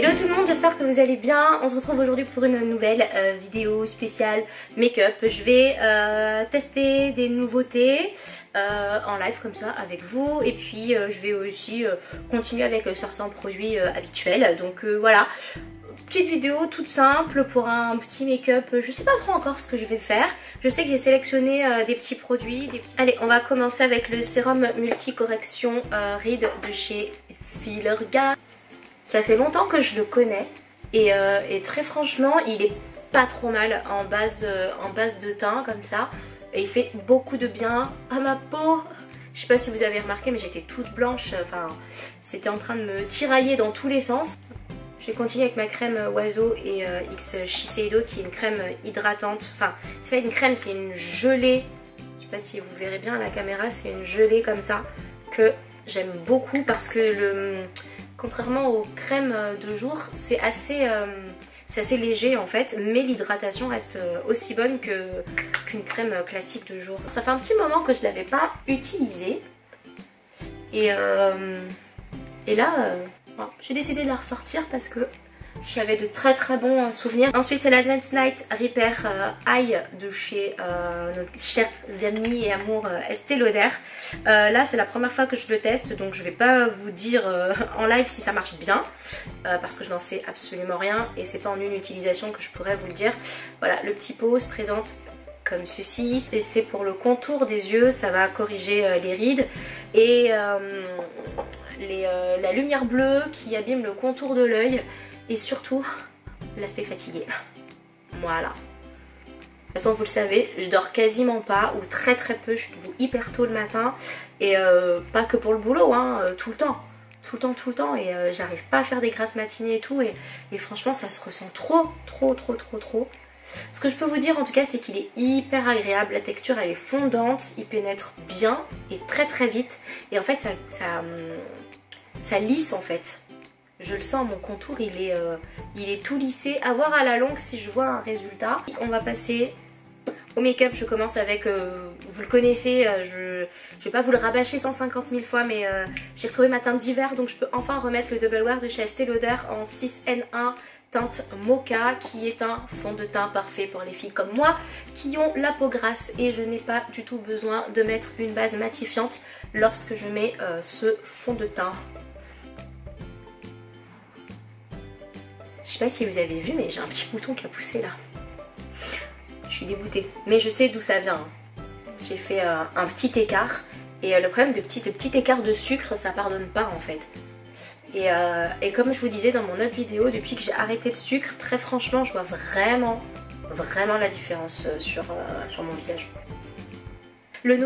Hello tout le monde, j'espère que vous allez bien. On se retrouve aujourd'hui pour une nouvelle vidéo spéciale make-up. Je vais tester des nouveautés en live comme ça avec vous. Et puis je vais aussi continuer avec certains produits habituels. Donc voilà, petite vidéo toute simple pour un petit make-up. Je sais pas trop encore ce que je vais faire. Je sais que j'ai sélectionné des petits produits. Allez, on va commencer avec le sérum multi-correction Ride de chez Filorga. Ça fait longtemps que je le connais et très franchement il est pas trop mal en base de teint comme ça, et il fait beaucoup de bien à ma peau. Je sais pas si vous avez remarqué mais j'étais toute blanche, enfin c'était en train de me tirailler dans tous les sens. Je vais continuer avec ma crème Oiseau et X Shiseido qui est une crème hydratante, enfin c'est pas une crème, c'est une gelée. Je sais pas si vous verrez bien à la caméra, c'est une gelée comme ça que j'aime beaucoup parce que contrairement aux crèmes de jour, c'est assez léger en fait, mais l'hydratation reste aussi bonne qu'une crème classique de jour. Ça fait un petit moment que je ne l'avais pas utilisée. Et là, bon, j'ai décidé de la ressortir parce que j'avais de très très bons souvenirs. Ensuite, l'Advanced Night Repair Eye de chez nos chers amis et amours Estée Lauder. Là, c'est la première fois que je le teste, donc je vais pas vous dire en live si ça marche bien, parce que je n'en sais absolument rien et c'est pas en une utilisation que je pourrais vous le dire. Voilà, le petit pot se présente comme ceci et c'est pour le contour des yeux, ça va corriger les rides et la lumière bleue qui abîme le contour de l'œil. Et surtout, l'aspect fatigué. Voilà. De toute façon, vous le savez, je dors quasiment pas ou très très peu. Je suis debout hyper tôt le matin. Et pas que pour le boulot, hein, tout le temps. Tout le temps. Et j'arrive pas à faire des grasses matinées et tout. Et franchement, ça se ressent trop. Ce que je peux vous dire en tout cas, c'est qu'il est hyper agréable. La texture, elle est fondante. Il pénètre bien et très très vite. Et en fait, ça lisse en fait. Je le sens, mon contour il est tout lissé. À voir à la longue si je vois un résultat. On va passer au make-up. Je commence avec, vous le connaissez, je vais pas vous le rabâcher 150 000 fois, mais j'ai retrouvé ma teinte d'hiver, donc je peux enfin remettre le Double Wear de chez Estée Lauder en 6N1 teinte Mocha, qui est un fond de teint parfait pour les filles comme moi qui ont la peau grasse, et je n'ai pas du tout besoin de mettre une base matifiante lorsque je mets ce fond de teint. Je sais pas si vous avez vu, mais j'ai un petit bouton qui a poussé là. Je suis dégoûtée. Mais je sais d'où ça vient. J'ai fait un petit écart. Et le problème de petit écart de sucre, ça pardonne pas en fait. Et comme je vous disais dans mon autre vidéo, depuis que j'ai arrêté le sucre, très franchement, je vois vraiment la différence sur mon visage. Le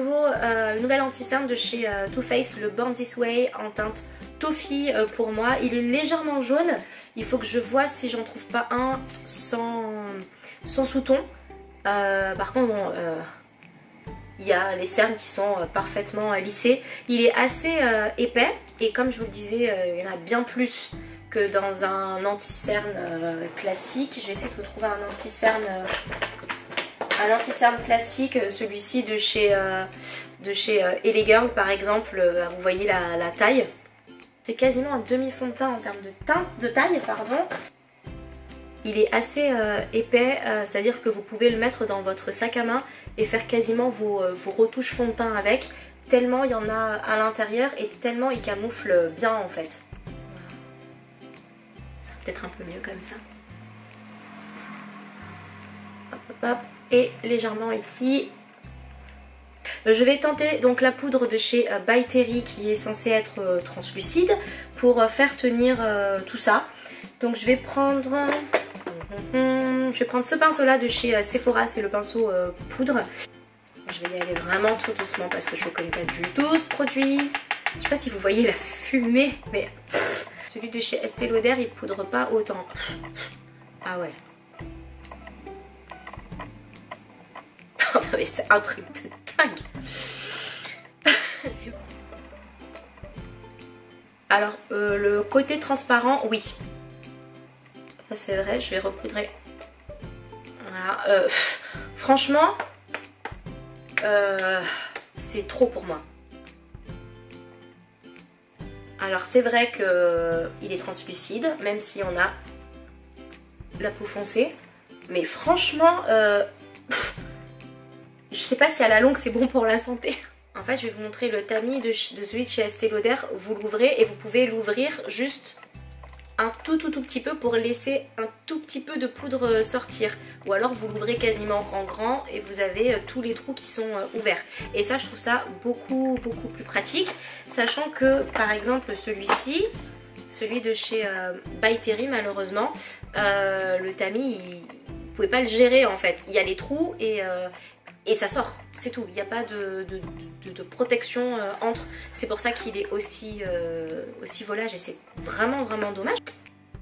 nouvel anti-cerne de chez Too Faced, le Born This Way en teinte Toffee pour moi. Il est légèrement jaune. Il faut que je vois si j'en trouve pas un sans sous-ton. Par contre, bon, il y a les cernes qui sont parfaitement lissées. Il est assez épais et comme je vous le disais, il y en a bien plus que dans un anti-cerne classique. Je vais essayer de vous trouver un anti-cerne classique, celui-ci de chez Elegirl par exemple. Vous voyez la taille. C'est quasiment un demi-fond de teint en termes de taille, pardon. Il est assez épais, c'est-à-dire que vous pouvez le mettre dans votre sac à main et faire quasiment vos retouches fond de teint avec, tellement il y en a à l'intérieur et tellement il camoufle bien en fait. Ça va peut-être un peu mieux comme ça. Hop. Et légèrement ici. Je vais tenter donc la poudre de chez By Terry qui est censée être translucide pour faire tenir tout ça. Donc je vais prendre ce pinceau là de chez Sephora, c'est le pinceau poudre. Je vais y aller vraiment tout doucement parce que je ne connais pas du tout ce produit. Je sais pas si vous voyez la fumée, mais celui de chez Estée Lauder il poudre pas autant. Ah ouais. Non mais c'est un truc de dingue. Alors le côté transparent, oui. Ça c'est vrai, je vais repoudrer. Voilà. Franchement, c'est trop pour moi. Alors c'est vrai qu'il est translucide, même si on a la peau foncée. Mais franchement, je sais pas si à la longue c'est bon pour la santé. En fait, je vais vous montrer le tamis de celui de chez Estée Lauder. Vous l'ouvrez et vous pouvez l'ouvrir juste un tout petit peu pour laisser un tout petit peu de poudre sortir. Ou alors vous l'ouvrez quasiment en grand et vous avez tous les trous qui sont ouverts. Et ça, je trouve ça beaucoup plus pratique. Sachant que, par exemple, celui-ci, celui de chez By Terry, malheureusement, le tamis, vous pouvez pas le gérer en fait. Il y a les trous et ça sort, c'est tout. Il n'y a pas de protection entre. C'est pour ça qu'il est aussi volage et c'est vraiment dommage.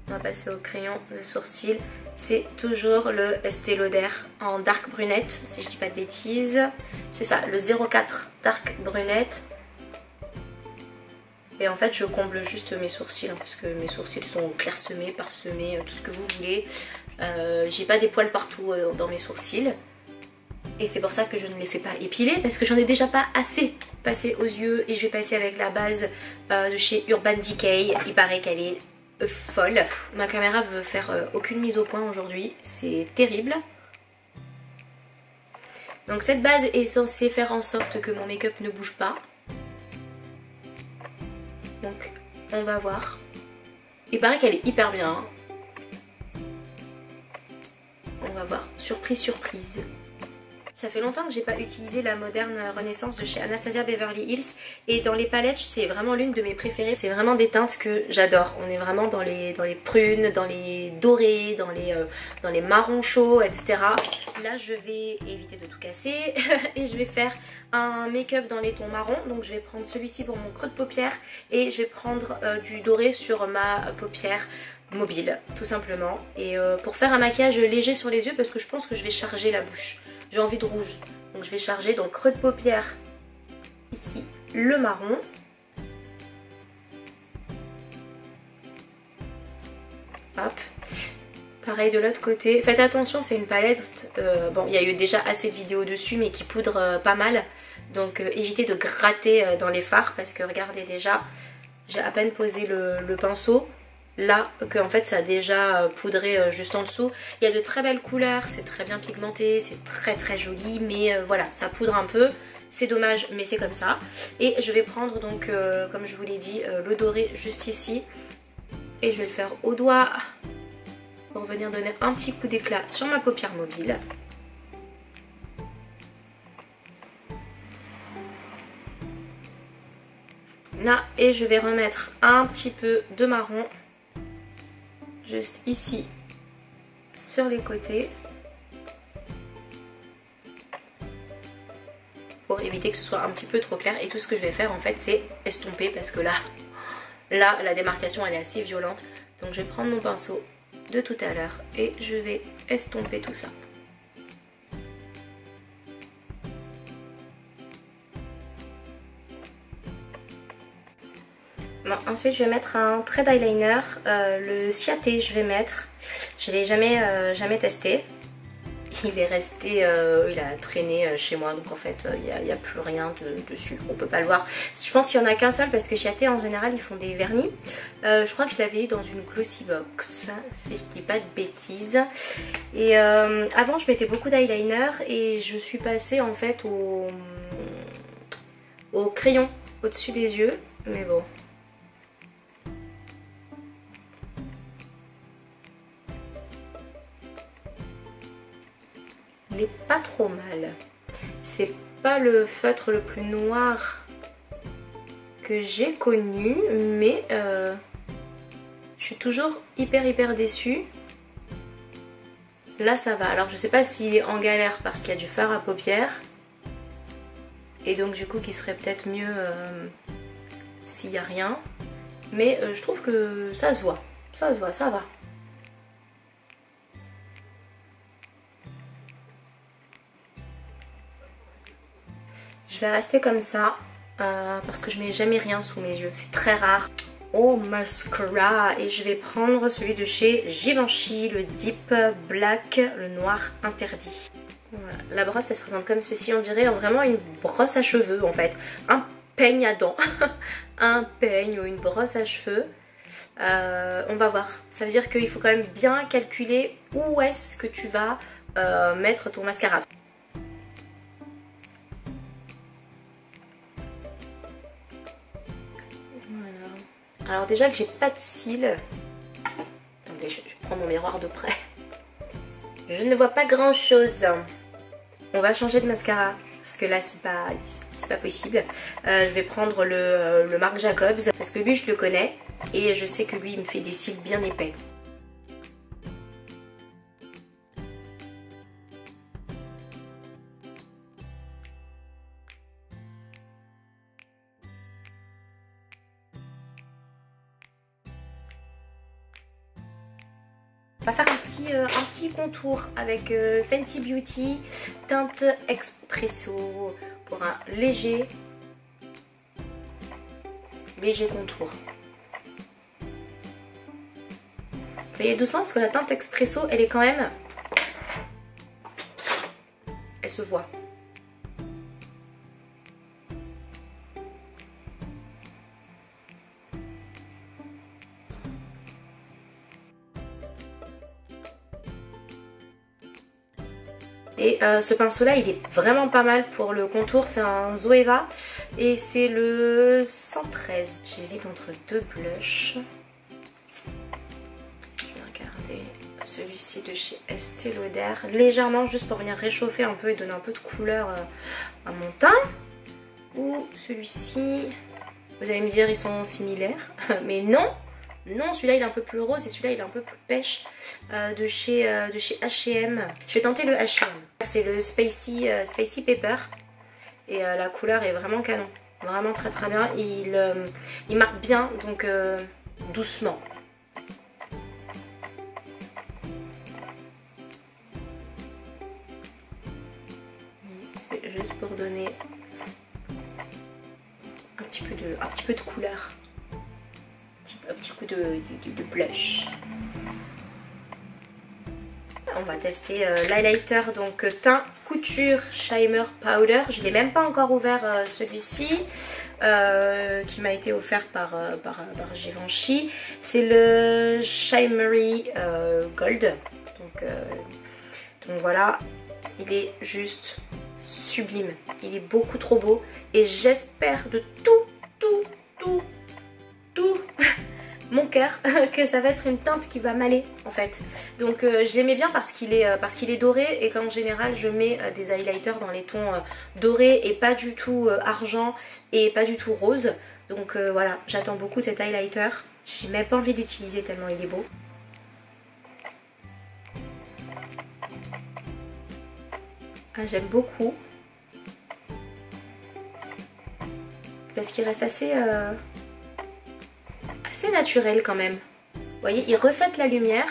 On va passer au crayon de sourcil. C'est toujours le Estée Lauder en dark brunette, si je dis pas de bêtises. C'est ça, le 04 dark brunette. Et en fait, je comble juste mes sourcils, hein, parce que mes sourcils sont clairsemés, parsemés, tout ce que vous voulez. J'ai pas des poils partout dans mes sourcils. Et c'est pour ça que je ne les fais pas épiler, parce que j'en ai déjà pas assez passé aux yeux. Et je vais passer avec la base de chez Urban Decay. Il paraît qu'elle est folle. Ma caméra veut faire aucune mise au point aujourd'hui, c'est terrible. Donc cette base est censée faire en sorte que mon make-up ne bouge pas. Donc on va voir. Il paraît qu'elle est hyper bien. Hein. On va voir. Surprise, surprise. Ça fait longtemps que j'ai pas utilisé la Modern Renaissance de chez Anastasia Beverly Hills. Et dans les palettes, c'est vraiment l'une de mes préférées. C'est vraiment des teintes que j'adore. On est vraiment dans les prunes, dans les dorés, dans les marrons chauds, etc. Là, je vais éviter de tout casser. Et je vais faire un make-up dans les tons marrons. Donc je vais prendre celui-ci pour mon creux de paupière. Et je vais prendre du doré sur ma paupière mobile, tout simplement. Et pour faire un maquillage léger sur les yeux, parce que je pense que je vais charger la bouche. J'ai envie de rouge, donc je vais charger donc creux de paupière, ici le marron. Hop. Pareil de l'autre côté. Faites attention, c'est une palette, bon il y a eu déjà assez de vidéos dessus mais qui poudre pas mal. Donc évitez de gratter dans les fards parce que regardez déjà, j'ai à peine posé le pinceau. Là, que en fait ça a déjà poudré juste en dessous. Il y a de très belles couleurs, c'est très bien pigmenté, c'est très joli, mais voilà, ça poudre un peu. C'est dommage, mais c'est comme ça. Et je vais prendre donc, comme je vous l'ai dit, le doré juste ici. Et je vais le faire au doigt pour venir donner un petit coup d'éclat sur ma paupière mobile. Là, et je vais remettre un petit peu de marron. Juste ici, sur les côtés. Pour éviter que ce soit un petit peu trop clair. Et tout ce que je vais faire en fait c'est estomper parce que là la démarcation elle est assez violente. Donc je vais prendre mon pinceau de tout à l'heure et je vais estomper tout ça. Bon, ensuite je vais mettre un trait d'eyeliner, le Ciaté je vais mettre, je l'ai jamais testé, il est resté, il a traîné chez moi donc en fait il n'y a plus rien dessus, on peut pas le voir. Je pense qu'il n'y en a qu'un seul parce que Ciaté en général ils font des vernis, je crois que je l'avais eu dans une glossy box, si je dis pas de bêtises. Et avant je mettais beaucoup d'eyeliner et je suis passée en fait au crayon au-dessus des yeux, mais bon. Il est pas trop mal. C'est pas le feutre le plus noir que j'ai connu, mais je suis toujours hyper déçue. Là ça va. Alors je sais pas s'il est en galère parce qu'il y a du fard à paupières. Et donc du coup qui serait peut-être mieux s'il n'y a rien. Mais je trouve que ça se voit. Ça se voit, ça va. Je vais rester comme ça parce que je mets jamais rien sous mes yeux, c'est très rare. Au mascara et je vais prendre celui de chez Givenchy, le Deep Black, le noir interdit. Voilà. La brosse elle se présente comme ceci, on dirait vraiment une brosse à cheveux en fait. Un peigne à dents, un peigne ou une brosse à cheveux. On va voir. Ça veut dire qu'il faut quand même bien calculer où est-ce que tu vas mettre ton mascara. Voilà. Alors déjà que j'ai pas de cils. Attendez, je prends mon miroir de près. Je ne vois pas grand chose. On va changer de mascara parce que là c'est pas possible. Je vais prendre le Marc Jacobs parce que lui je le connais et je sais que lui il me fait des cils bien épais. On va faire un petit contour avec Fenty Beauty teinte Expresso pour un léger contour. Vous voyez doucement parce que la teinte Expresso elle est quand même... Elle se voit. Et ce pinceau là il est vraiment pas mal pour le contour, c'est un Zoeva et c'est le 113. J'hésite entre deux blushs. Je vais regarder celui-ci de chez Estée Lauder, légèrement juste pour venir réchauffer un peu et donner un peu de couleur à mon teint. Ou celui-ci, vous allez me dire ils sont similaires, mais non. Non, celui-là il est un peu plus rose et celui-là il est un peu plus pêche de chez H&M. Je vais tenter le H&M. C'est le Spicy Pepper et la couleur est vraiment canon. Vraiment très très bien. Il marque bien donc doucement. C'est juste pour donner un petit peu de couleur. Un petit coup de blush. On va tester l'highlighter, donc teint couture Shimmer Powder. Je ne l'ai même pas encore ouvert celui-ci, qui m'a été offert par Givenchy. C'est le Shimmery Gold. Donc voilà, il est juste sublime. Il est beaucoup trop beau et j'espère de tout mon cœur que ça va être une teinte qui va m'aller en fait. Donc je l'aimais bien parce qu'il est doré et qu'en général je mets des highlighters dans les tons dorés et pas du tout argent et pas du tout rose. Donc voilà, j'attends beaucoup cet highlighter. J'ai même pas envie d'utiliser tellement il est beau. Ah, j'aime beaucoup parce qu'il reste assez naturel quand même. Vous voyez, il reflète la lumière,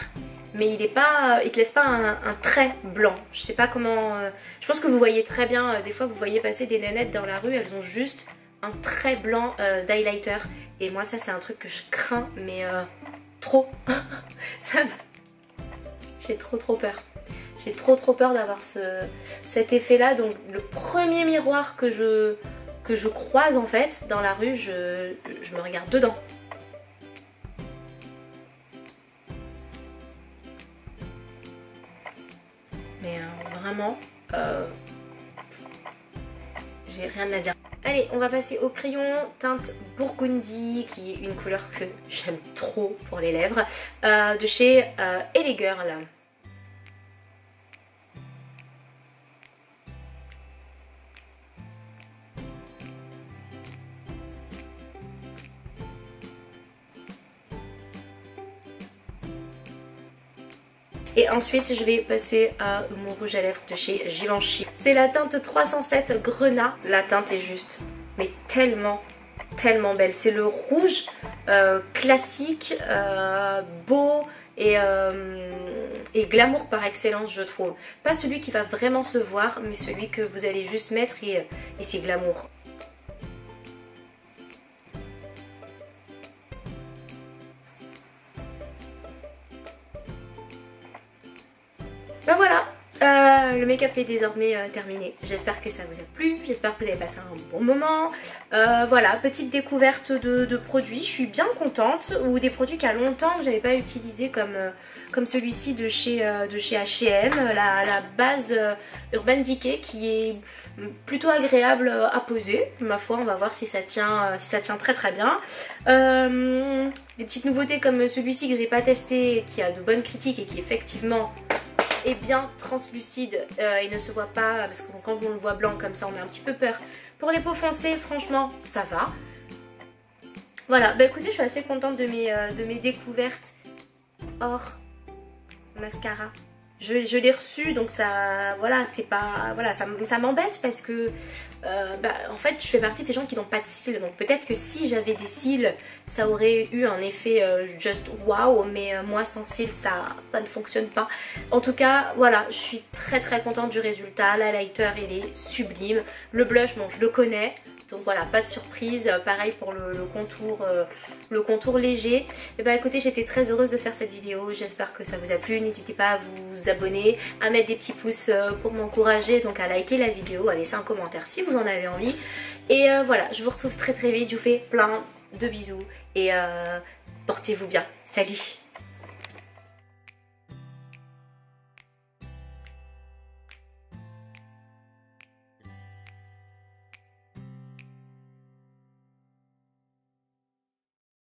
mais il te laisse pas un trait blanc. Je sais pas comment... je pense que vous voyez très bien, des fois vous voyez passer des nénettes dans la rue, elles ont juste un trait blanc d'highlighter. Et moi ça c'est un truc que je crains, mais trop. J'ai trop peur. J'ai trop peur d'avoir cet effet là. Donc le premier miroir que je croise en fait dans la rue, je me regarde dedans. Mais vraiment, j'ai rien à dire. Allez, on va passer au crayon teinte Burgundy, qui est une couleur que j'aime trop pour les lèvres, de chez LA Girl. Et ensuite je vais passer à mon rouge à lèvres de chez Givenchy. C'est la teinte 307 Grenat. La teinte est juste, mais tellement belle. C'est le rouge classique, beau et glamour par excellence je trouve. Pas celui qui va vraiment se voir, mais celui que vous allez juste mettre et c'est glamour. Ben voilà, le le make-up est désormais terminé. J'espère que ça vous a plu, j'espère que vous avez passé un bon moment. Voilà, petite découverte de produits, je suis bien contente. Ou des produits qu'il y a longtemps que j'avais pas utilisé comme celui-ci de chez H&M, la base Urban Decay qui est plutôt agréable à poser. Ma foi, on va voir si ça tient très très bien. Des petites nouveautés comme celui-ci que j'ai pas testé, qui a de bonnes critiques et qui effectivement est bien translucide et ne se voit pas, parce que quand on le voit blanc comme ça on a un petit peu peur. Pour les peaux foncées, franchement ça va. Voilà, bah écoutez, je suis assez contente de mes découvertes hors mascara. Je l'ai reçu, donc ça, voilà, c'est pas, voilà, ça m'embête parce que, en fait, je fais partie de ces gens qui n'ont pas de cils. Donc peut-être que si j'avais des cils, ça aurait eu un effet just wow, mais moi sans cils, ça ne fonctionne pas. En tout cas, voilà, je suis très très contente du résultat. L'highlighter, il est sublime. Le blush, bon, je le connais. Donc voilà, pas de surprise, pareil pour le contour léger. Et bah écoutez, j'étais très heureuse de faire cette vidéo, j'espère que ça vous a plu. N'hésitez pas à vous abonner, à mettre des petits pouces pour m'encourager, donc à liker la vidéo, à laisser un commentaire si vous en avez envie. Et voilà, je vous retrouve très très vite, je vous fais plein de bisous et portez-vous bien. Salut!